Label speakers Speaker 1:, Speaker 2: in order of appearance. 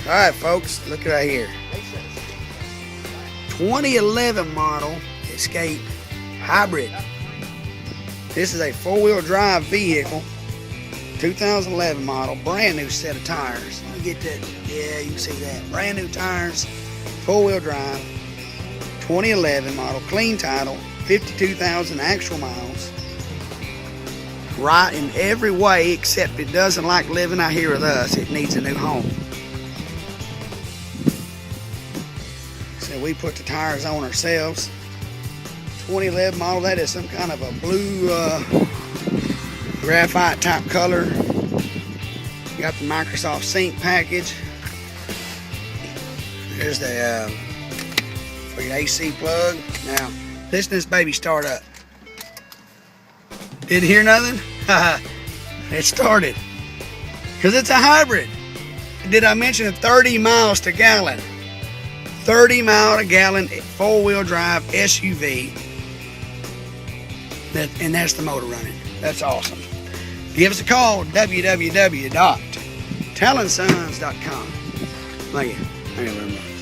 Speaker 1: All right, folks, look right here. 2011 model Escape Hybrid. This is a four-wheel drive vehicle. 2011 model, brand new set of tires. Let me get that. Yeah, you can see that. Brand new tires, four-wheel drive. 2011 model, clean title, 52,000 actual miles. Right in every way, except it doesn't like living out here with us. It needs a new home. So we put the tires on ourselves. 2011 model, that is some kind of a blue graphite type color. Got the Microsoft Sync package. There's the for your AC plug. Now, listen to this baby start up. Didn't hear nothing? It started. Because it's a hybrid. Did I mention 30 miles to gallon? 30 mile to gallon four-wheel drive SUV. And that's the motor running. That's awesome. Give us a call, www.talonsons.com. Thank you very much.